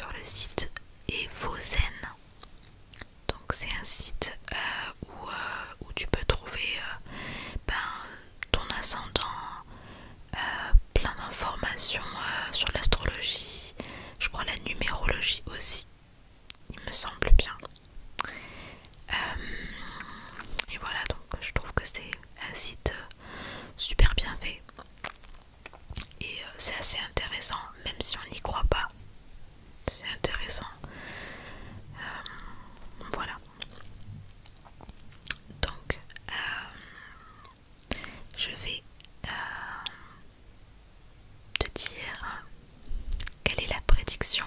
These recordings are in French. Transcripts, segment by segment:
sur le site Evozen. Donc c'est un site où tu peux trouver ton ascendant, plein d'informations sur l'astrologie, je crois la numérologie aussi, il me semble bien. Et voilà, donc je trouve que c'est un site super bien fait et c'est assez intéressant, même si on n'y croit pas, c'est intéressant. Voilà. Donc je vais te dire quelle est la prédiction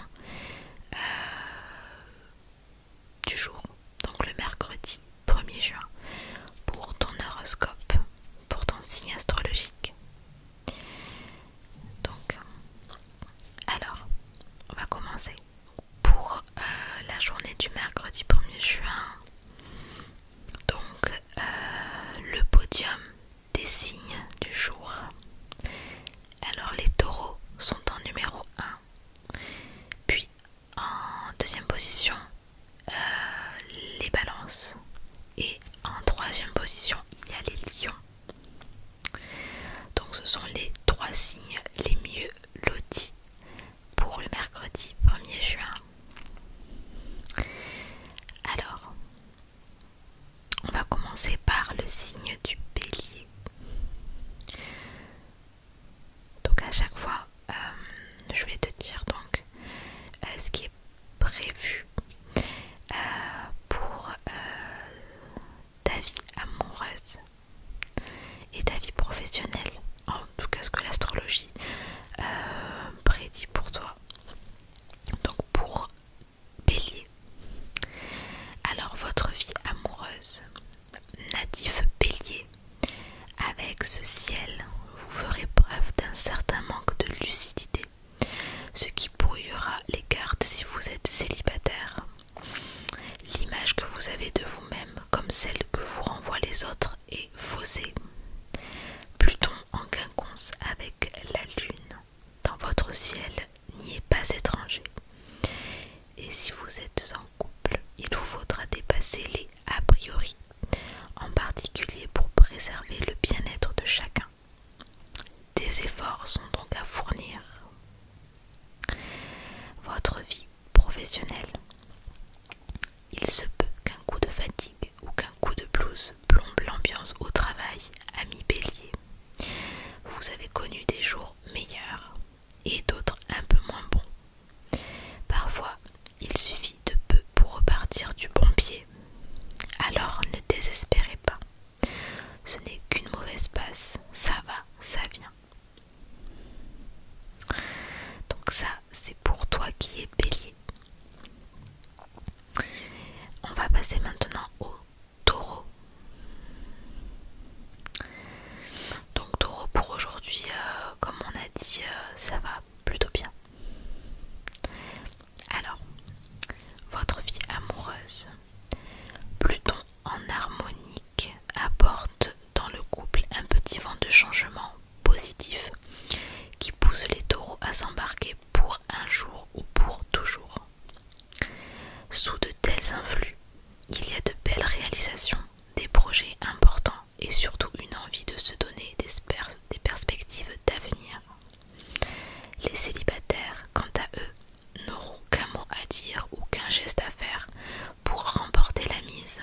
du jour, donc le mercredi 1er juin, pour ton horoscope, pour ton signe astrologique. Donc, alors, on va commencer. Pour la journée du mercredi 1er juin, donc le podium des signes du jour. Alors les taureaux sont en numéro 1, puis en deuxième position les balances, et en troisième position il y a les lions. Donc ce sont les 3 signes les mieux lotis pour le mercredi 1er juin. Alors, on va commencer par le signe du bélier. Donc à chaque fois, je vais te dire donc ce qui est prévu pour ta vie amoureuse et ta vie professionnelle, en tout cas ce que l'astrologie prédit pour toi. Donc pour Bélier, alors votre vie amoureuse, natif Bélier, avec ce ciel, vous ferez preuve d'un certain manque de lucidité, ce qui brouillera les cartes si vous êtes célibataire. L'image que vous avez de vous-même, comme celle que vous renvoient les autres, est faussée. Pluton en quinconce avec la lune dans votre ciel n'y est pas étranger. Et si vous êtes en couple, il vous faudra dépasser les a priori, en particulier pour préserver le bien-être de chacun. Des efforts sont donc à fournir. Votre vie professionnelle. Il se peut qu'un coup de fatigue ou qu'un coup de blues plombe l'ambiance au travail, ami Bélier. Vous avez connu des jours meilleurs et d'autres un peu moins bons. Parfois, il suffit de peu pour repartir du bon pied. Alors ne désespérez pas. Ce n'est qu'une mauvaise passe, ça va, ça vient. Donc ça, c'est pour toi qui es Bélier. On va passer maintenant au Taureau. Donc Taureau, pour aujourd'hui, comme on a dit, ça va plutôt bien. Alors, votre vie amoureuse. Pluton en harmonique apporte dans le couple un petit vent de changement positif qui pousse les taureaux à s'embarquer pour un jour ou pour toujours. Sous de tels influx, il y a de belles réalisations, des projets importants et surtout une envie de se donner des perspectives d'avenir. Les célibataires, quant à eux, n'auront qu'un mot à dire ou qu'un geste à faire pour remporter la mise.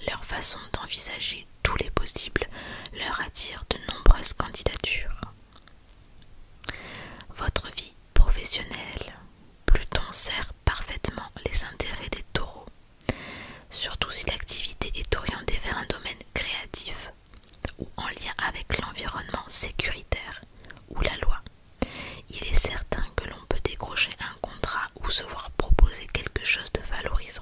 Leur façon d'envisager tous les possibles leur attire de nombreuses candidatures. Votre vie professionnelle. Pluton sert parfaitement les intérêts des taureaux, surtout si l'activité est orientée vers un domaine créatif ou en lien avec l'environnement sécuritaire ou la loi. Il est certain que l'on peut décrocher un contrat ou se voir proposer quelque chose de valorisant.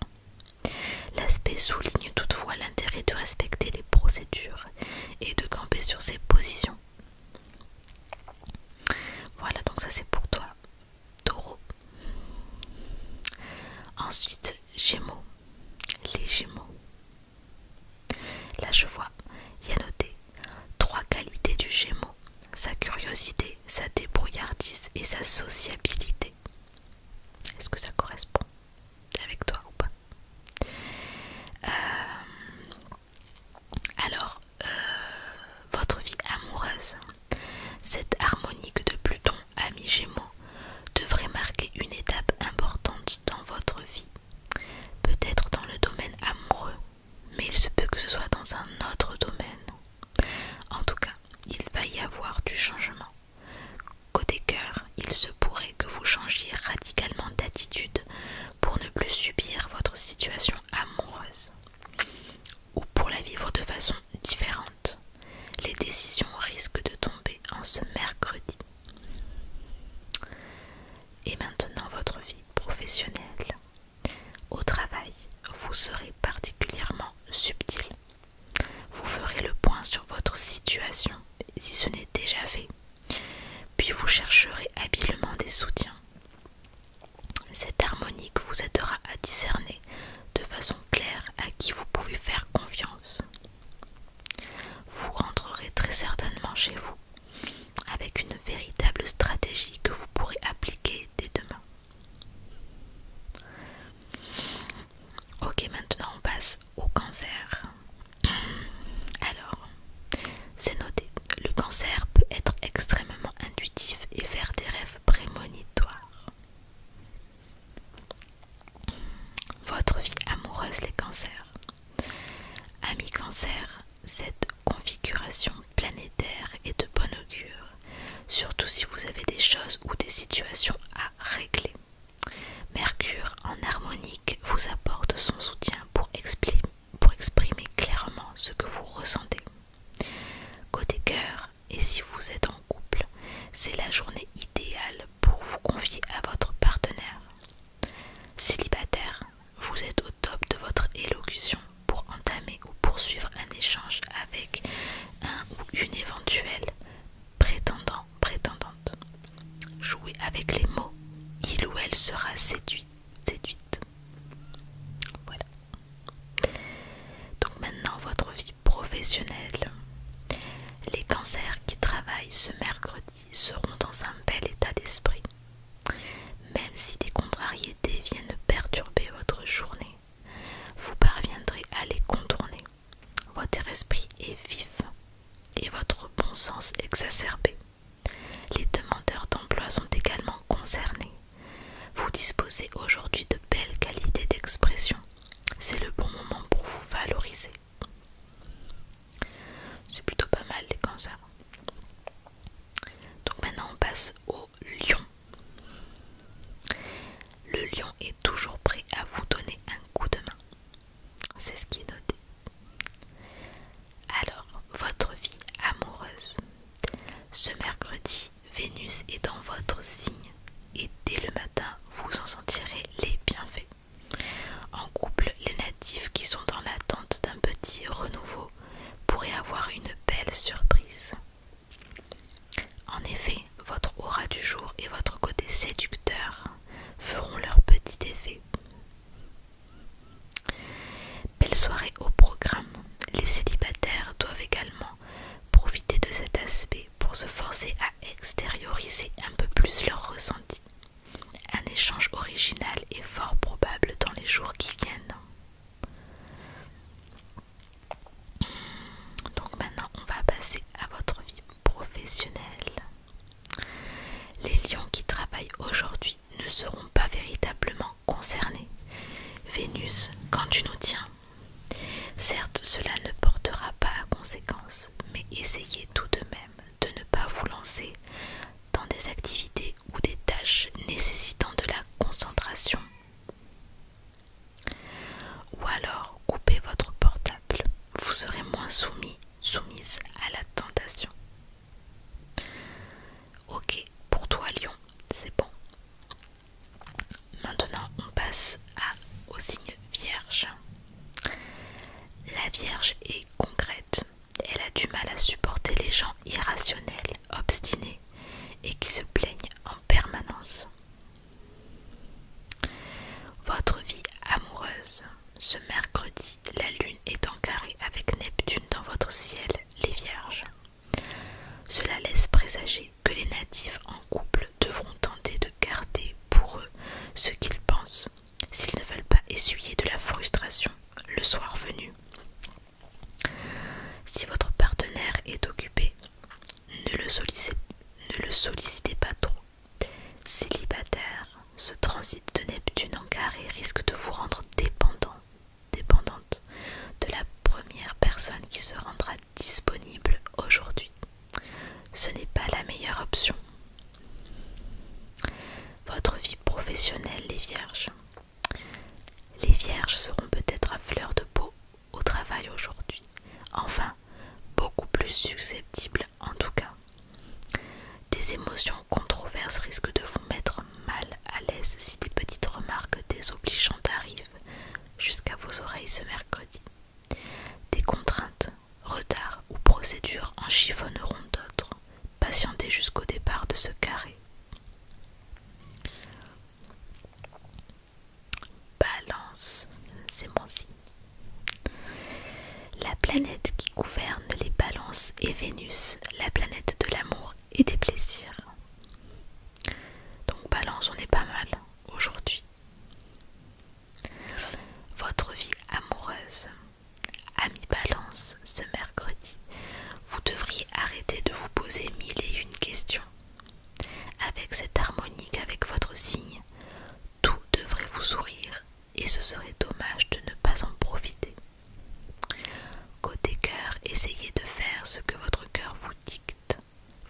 L'aspect souligne toutefois l'intérêt de respecter les procédures et de camper sur ses positions. Voilà, donc ça c'est pour toi, Taureau. Ensuite, Gémeaux. Les Gémeaux. Là je vois, il y a noté 3 qualités du Gémeaux: sa curiosité, sa débrouillardise et sa sociabilité. Cette harmonique de Pluton à mi-Gémeaux devrait marquer une étape importante dans votre vie, peut-être dans le domaine amoureux, mais il se peut que ce soit dans un autre domaine. En tout cas, il va y avoir du changement. Côté cœur, il se pourrait que vous changiez radicalement d'attitude pour ne plus subir votre situation amoureuse ou pour la vivre de façon différente. Les décisions risquent de tomber en ce mercredi. Et maintenant, votre vie professionnelle. Au travail, vous serez particulièrement subtil. Vous ferez le point sur votre situation, si ce n'est déjà fait, puis vous chercherez habilement des soutiens. Cette harmonique vous aidera à discerner de façon claire à qui vous pouvez faire confiance. Vous rentrerez très certainement chez vous avec une véritable stratégie que vous pourrez appliquer dès demain. Ok, maintenant on passe au cancer. Alors, c'est noté, le cancer peut être extrêmement intuitif et faire des rêves prémonitoires. Votre vie amoureuse, les cancers. Amis cancer, cette configuration planétaire est de bon augure, surtout si vous avez des choses ou des situations à régler. Mercure en harmonique vous apporte son soutien pour exprimer clairement ce que vous ressentez. Côté cœur, et si vous êtes en couple, c'est la journée idéale pour vous confier à votre partenaire. Célibataire, vous êtes au top de votre élocution pour entamer ou poursuivre un échange avec un ou une éventuelle prétendant, prétendante. Jouez avec les mots, il ou elle sera séduite. Voilà. Donc maintenant, votre vie professionnelle. Les cancers qui travaillent ce mercredi seront dans un bel état d'esprit. Même si des contrariétés viennent perturber votre journée, vous parviendrez à les contourner. Votre esprit est vif et votre bon sens exacerbé. Les demandeurs d'emploi sont également concernés. Vous disposez aujourd'hui de belles qualités d'expression. C'est le bon moment pour vous valoriser. C'est plutôt pas mal les cancers. Donc maintenant on passe au lion. Le lion est toujours prêt à vous donner un coup de main. C'est ce qui est noté. Alors, votre vie amoureuse. Ce mercredi, Vénus est dans votre signe et dès le matin, vous en sentirez les bienfaits. En couple, les natifs qui sont dans l'attente d'un petit renouveau pourraient avoir une belle surprise. En effet, votre aura du jour et votre côté séducteur feront leur petit effet. Belle soirée au programme. Les célibataires doivent également profiter de cet aspect pour se forcer à extérioriser un peu plus leurs ressentis. Un échange original est fort probable dans les jours qui viennent. Donc maintenant, on va passer à votre vie professionnelle. Les lions qui travaillent aujourd'hui ne seront pas véritablement concernés. Vénus, quand tu nous tiens. Certes, cela ne portera pas à conséquence, mais essayez tout de même de ne pas vous lancer dans des activités ou des tâches nécessitant de la concentration. Ou alors, coupez votre portable, vous serez moins soumise à la tentation. Ok, pour toi Lion, c'est bon. Maintenant, on passe au signe Vierge. La Vierge est concrète. Elle a du mal à supporter les gens irrationnels, obstinés et qui se plaignent en permanence. Votre vie amoureuse. Ce mercredi, la lune est en carré avec Neptune dans votre ciel, les Vierges. Cela laisse présager que les natifs en couple devront tenter de garder pour eux ce qu'ils pensent, s'ils ne veulent pas essuyer de la frustration le soir venu. Si votre partenaire est occupé, ne le ne le sollicitez pas trop. Célibataire, ce transit de Neptune en carré risque de vous rendre dépendante de la première personne qui se rendra disponible aujourd'hui. Ce n'est pas la meilleure option. Votre vie professionnelle, les vierges. Les vierges seront peut-être à fleur de peau au travail aujourd'hui. Enfin, beaucoup plus susceptibles en tout cas. Des émotions controverses risquent de vous mettre mal à l'aise si des petites remarques désobligeantes arrivent jusqu'à vos oreilles ce mercredi. Des contraintes, retards ou procédures en chiffonneront d'autres. Patientez jusqu'au départ de ce carré. Balance, c'est mon signe. La planète qui gouverne les balances est Vénus, la planète de l'amour et des plaisirs. Donc balance, on est pas mal aujourd'hui. Votre vie amoureuse. Ami balance, ce mercredi, vous devriez arrêter de vous poser 1001 questions. Avec cette harmonie avec votre signe, tout devrait vous sourire et ce serait dommage de ne pas en profiter. Côté cœur, essayez de faire ce que votre cœur vous dicte.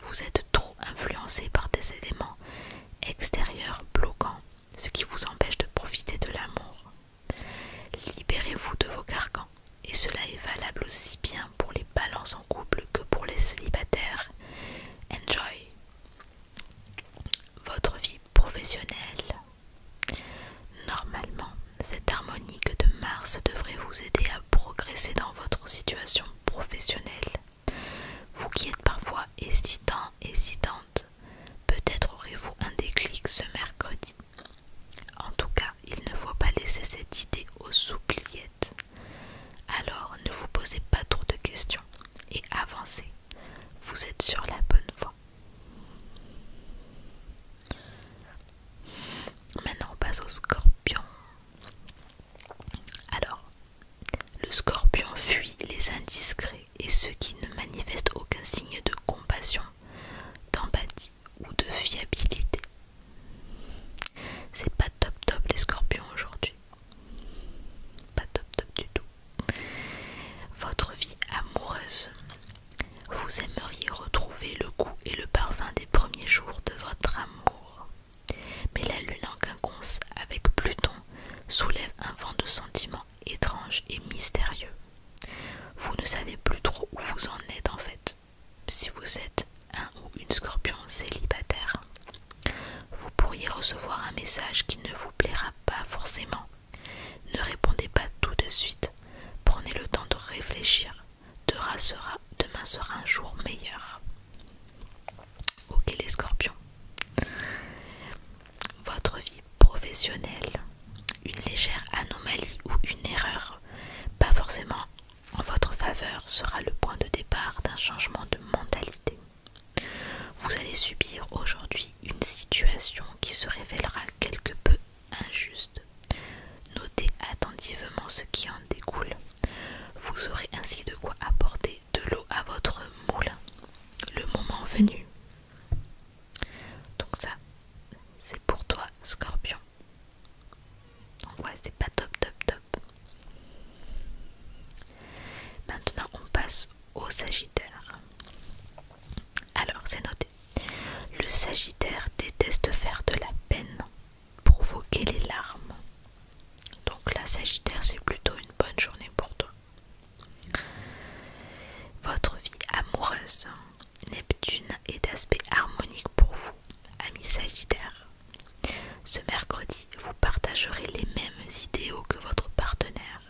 Vous êtes trop influencé par des éléments extérieurs bloquants, ce qui vous empêche de profiter de l'amour. Libérez-vous de vos carcans, et cela est valable aussi bien pour les balances en couple que pour les célibataires. Enjoy. Votre vie professionnelle. Normalement, cette harmonique de Mars devrait vous aider à progresser dans votre situation professionnelle. Vous qui êtes parfois hésitante, peut-être aurez-vous un déclic ce mercredi. En tout cas, il ne faut pas laisser cette idée aux oubliettes. Alors, ne vous posez pas trop de questions et avancez. Vous êtes sur la bonne voie. Maintenant, on passe au Scorpion. Alors, le Scorpion fuit les indiscrets et ceux qui ne manifestent aucun signe de compassion, d'empathie ou de fiabilité. C'est pas top les Scorpions aujourd'hui. Pas top du tout. Votre vie amoureuse. Vous aimeriez retrouver le goût et le parfum des premiers jours de votre amour. Mais la lune en quinconce avec Pluton soulève un vent de sentiments étranges et mystérieux. Vous ne savez plus trop où vous en êtes en fait. Si vous êtes un ou une Scorpion célibataire, vous pourriez recevoir un message qui ne vous plaira pas forcément. Ne répondez pas tout de suite. Prenez le temps de réfléchir. Demain sera un jour meilleur. Ok les Scorpions. Votre vie professionnelle. Une légère anomalie ou une erreur, pas forcément en votre faveur, sera le point de départ d'un changement de mentalité. Vous allez subir aujourd'hui une situation qui se révélera quelque peu injuste. Notez attentivement ce qui en découle. Vous aurez ainsi de quoi apporter de l'eau à votre moulin, le moment venu. Donc ça, c'est pour toi, Scorpion. Donc ouais, c'est pas top. Maintenant, on passe au Sagittaire. Alors, c'est noté. Le Sagittaire déteste faire de la peine, provoquer les larmes. Donc là, Sagittaire, c'est plutôt une bonne journée pour toi. Votre vie amoureuse. Neptune est d'aspect harmonique pour vous, ami Sagittaire. Ce mercredi, vous partagerez les mêmes idéaux que votre partenaire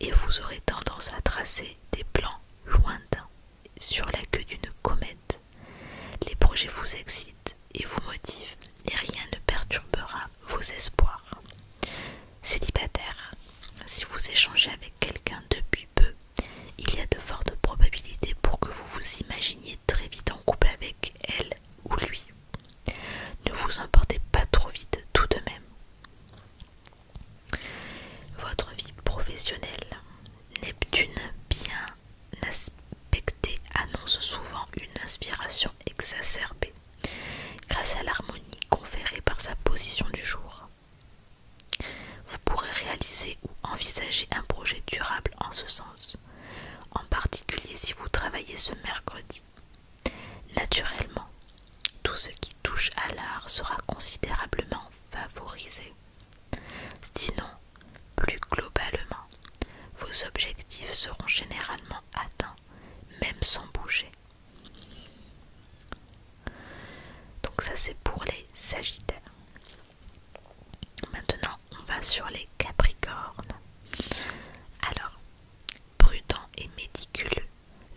et vous aurez tendance à tracer des plans lointains sur la queue d'une comète. Les projets vous excitent et vous motivent et rien ne perturbera vos espoirs. Célibataire, si vous échangez avec quelqu'un depuis peu, il y a de fortes probabilités pour que vous vous imaginiez très vite en couple avec elle ou lui. Ne vous emportez pas trop vite tout de même. Votre vie professionnelle. Neptune bien aspecté annonce souvent une inspiration exacerbée Donc ça c'est pour les Sagittaires. Maintenant on va sur les Capricornes. Alors, prudent et méticuleux,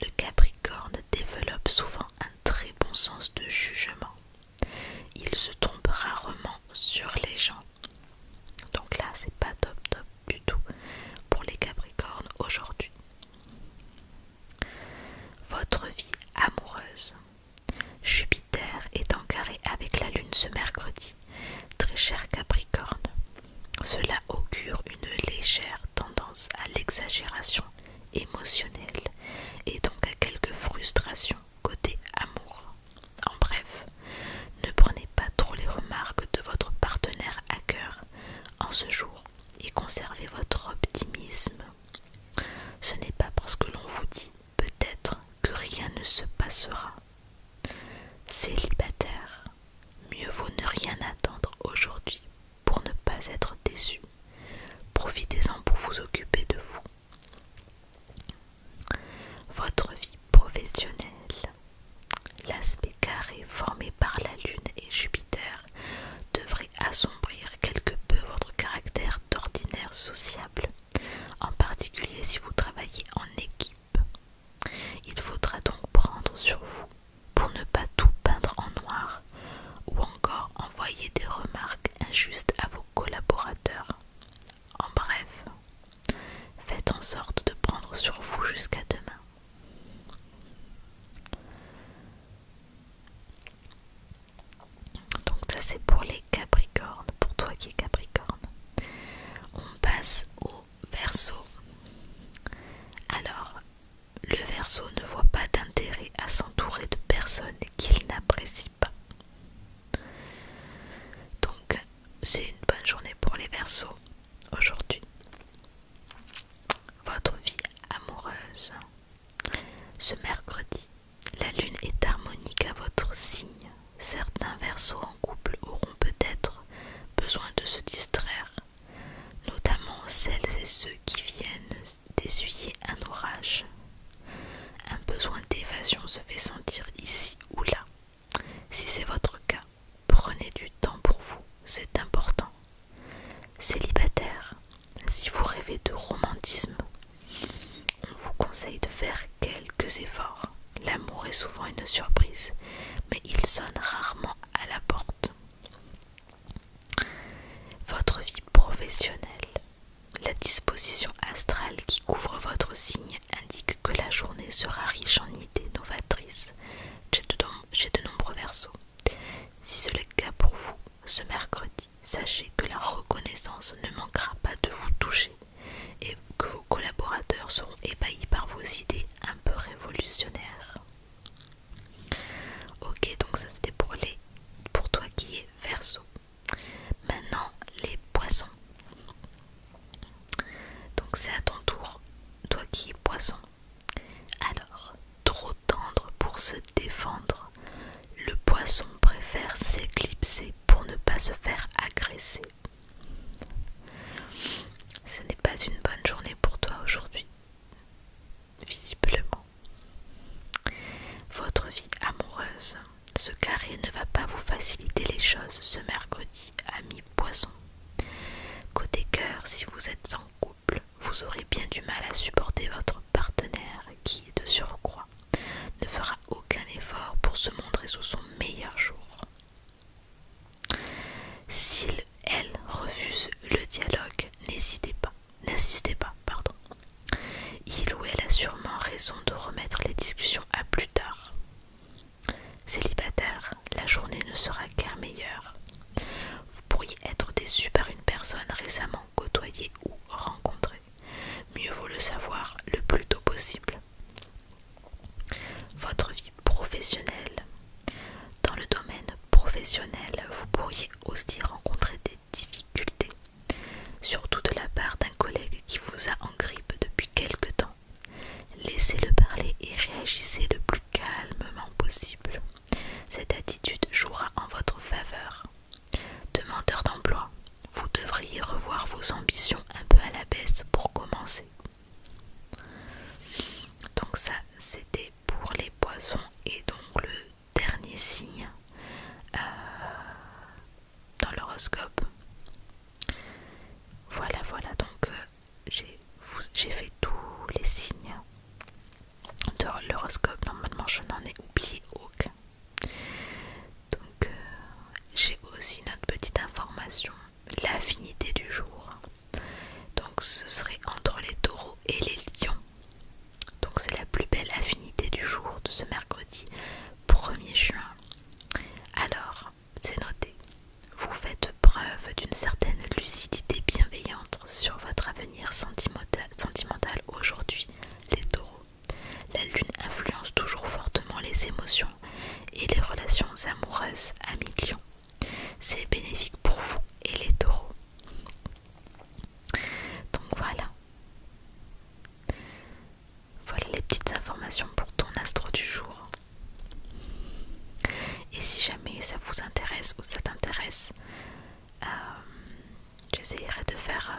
le Capricorne développe souvent un très bon sens de jugement. Il se trompe rarement sur les gens. Donc là c'est pas top du tout pour les Capricornes aujourd'hui. Votre vie amoureuse. Jupiter est en carré avec la Lune ce mercredi. Très cher Capricorne, cela augure une légère tendance à l'exagération émotionnelle et donc à quelques frustrations côté amour. En bref, ne prenez pas trop les remarques de votre partenaire à cœur en ce jour et conservez votre optimisme. Ce n'est pas parce que l'on vous dit peut-être que rien ne se passera. Célibataire, mieux vaut ne rien attendre aujourd'hui pour ne pas être déçu. Profitez-en pour vous occuper de vous. Votre vie professionnelle. L'aspect carré formé par la Lune et Jupiter devrait assombrir quelque peu votre caractère d'ordinaire sociable, en particulier si vous travaillez en équipe. Il faudra donc prendre sur vous pour ne pas tout peindre en noir ou encore envoyer des remarques injustes à vos collaborateurs. En bref, faites en sorte de prendre sur vous jusqu'à demain. Donc ça c'est pour les Capricornes, pour toi qui es Capricorne. On passe au Verseau. Alors, le Verseau ne voit pas d'intérêt à s'entourer de personnes qu'il n'apprécie pas. Donc, c'est une bonne journée pour les Verseaux aujourd'hui. Votre vie amoureuse. Ce mercredi, la Lune est harmonique à votre signe. Certains Verseaux en couple auront peut-être besoin de se distraire, notamment celles et ceux qui viennent d'essuyer un orage. Un besoin d'évasion se fait sentir ici ou là. Si c'est votre cas, prenez du temps pour vous, c'est important. Célibataire, si vous rêvez de romantisme, on vous conseille de faire quelques efforts. L'amour est souvent une surprise, mais il sonne rarement à la porte. Votre vie professionnelle. La disposition astrale qui couvre votre signe indique que la journée sera riche en idées novatrices chez de nombreux Verseaux. Si c'est le cas pour vous, ce mercredi, sachez que la reconnaissance ne manquera pas de vous toucher et que vos collaborateurs seront ébahis par vos idées un peu révolutionnaires. Ok, donc ça c'était pour toi qui es Verseau. Maintenant, les Poissons. Donc c'est à ton tour, toi qui es Poisson. Alors, trop tendre pour se défendre, le Poisson préfère s'éclipser pour ne pas se faire agresser. Ce n'est pas une bonne journée pour toi aujourd'hui, visiblement. Votre vie amoureuse. Ce carré ne va pas vous faciliter les choses ce mercredi, ami Poisson. Côté cœur, si vous êtes en couple, vous aurez bien du mal à supporter votre partenaire qui, de surcroît, ne fera aucun effort pour se montrer sous son meilleur jour. S'il, elle, refuse le dialogue, n'insistez pas. Il ou elle a sûrement raison de remettre les discussions à plus tard. Célibataire, la journée ne sera guère meilleure. Vous pourriez être déçu par une personne récemment côtoyée ou rencontrée. Mieux vaut le savoir le plus tôt possible. Votre vie professionnelle. Dans le domaine professionnel, vous pourriez aussi rencontrer des difficultés, surtout de la part d'un collègue qui vous a en grippe depuis quelque temps. Laissez-le parler et réagissez le plus calmement possible. Cette attitude jouera en votre faveur. Demandeur d'emploi, vous devriez revoir vos ambitions un peu à la baisse pour commencer. Donc ça, c'était pour les Poissons et donc le dernier signe et les relations amoureuses à mi-lion. C'est bénéfique pour vous et les taureaux. Donc voilà. Voilà les petites informations pour ton astro du jour. Et si jamais ça vous intéresse ou ça t'intéresse, j'essayerai de faire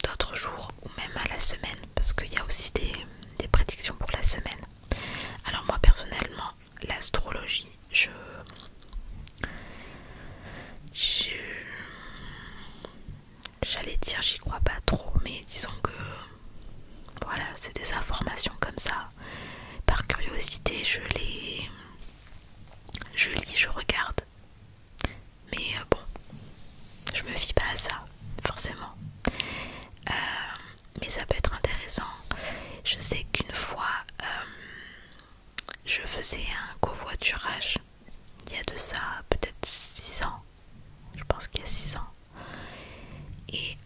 d'autres jours ou même à la semaine, parce qu'il y a aussi des prédictions pour la semaine. Alors moi personnellement, l'astrologie, j'allais dire j'y crois pas trop, mais disons que voilà, c'est des informations comme ça. Par curiosité, je lis, je regarde. Mais bon, je me fie pas à ça, forcément. Mais ça peut être intéressant. Je sais qu'une fois, je faisais un covoiturage. Il y a de ça peut-être 6 ans. Je pense qu'il y a 6 ans. Et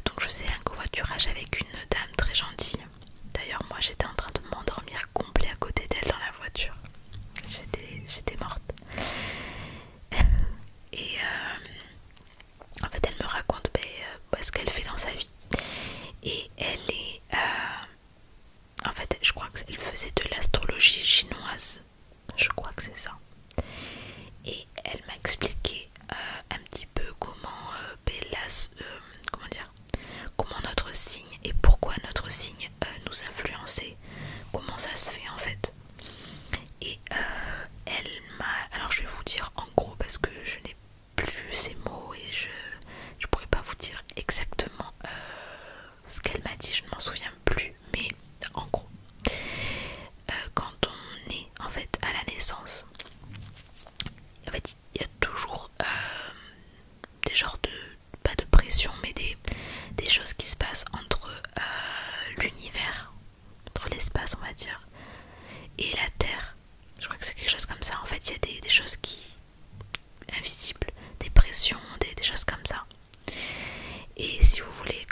donc je faisais un covoiturage avec une dame très gentille. D'ailleurs moi j'étais en train de m'endormir complet à côté d'elle dans la voiture. J'étais morte. Et en fait elle me raconte ce qu'elle fait dans sa vie. Et elle est... en fait je crois qu'elle faisait de l'astrologie chinoise. Je crois que c'est ça. Et elle m'a expliqué un petit peu comment comment notre signe et pourquoi notre signe nous influençait, comment ça se fait en fait. Et elle m'a... Alors je vais vous dire en gros parce que je n'ai plus ces mots et je pourrais pas vous dire exactement ce qu'elle m'a dit, je ne m'en souviens plus, mais en gros, quand on est en fait à la naissance, en fait il y a toujours des genres de, pas de pression, mais des choses qui se passent entre l'univers, entre l'espace on va dire, et la Terre. Je crois que c'est quelque chose comme ça. En fait il y a des choses qui invisibles, des pressions, des choses comme ça. Et si vous voulez,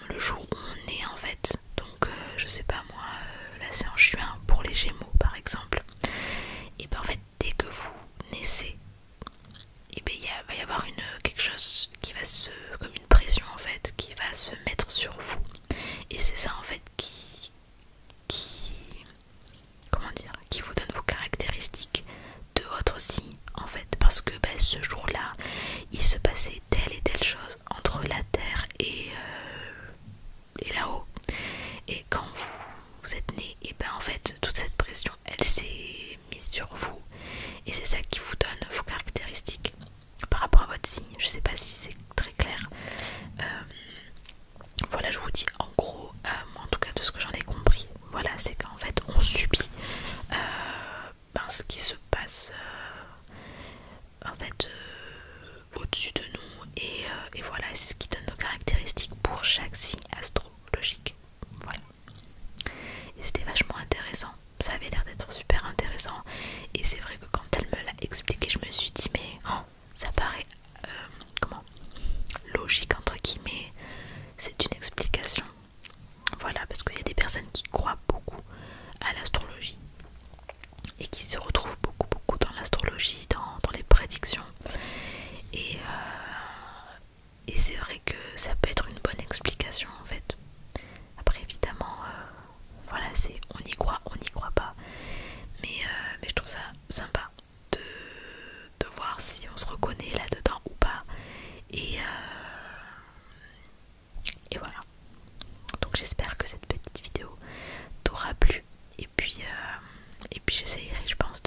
le jour où on est en fait, donc je sais pas moi, là c'est en juin pour les Gémeaux par exemple, et ben en fait dès que vous naissez, et ben il va y avoir quelque chose qui va comme une pression en fait, qui va se mettre sur vous. Et c'est ça en fait comment dire, qui vous donne vos caractéristiques de votre signe en fait, parce que ce jour-là, il se passait telle et telle chose entre la Terre et là-haut. Et quand vous êtes né, et ben en fait toute cette pression, elle s'est mise sur vous, et c'est ça qui vous donne vos caractéristiques par rapport à votre signe. Je sais pas si c'est très clair. Voilà, je vous dis en gros, moi en tout cas de ce que j'en ai compris, voilà, c'est qu'en fait on subit ce qui se passe en fait au-dessus de nous, et voilà, c'est ce qui donne nos caractéristiques pour chaque signe astrologique. Voilà. Et c'était vachement intéressant, ça avait l'air d'être super intéressant, et c'est vrai que quand elle me l'a expliqué, je me suis dit mais ça paraît logique entre guillemets, c'est une explication. Voilà, parce qu'il y a des personnes qui croient beaucoup à l'astrologie et qui se retrouvent beaucoup dans l'astrologie, dans les prédictions, et c'est vrai que ça peut être une bonne explication en fait. Après évidemment voilà, c'est on y croit, on n'y croit pas, mais je trouve ça sympa de voir si on se reconnaît là-dedans ou pas, et voilà. Donc j'espère que cette petite vidéo t'aura plu, et puis j'essayerai, je pense,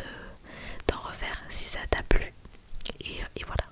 d'en refaire si ça t'a plu, et voilà.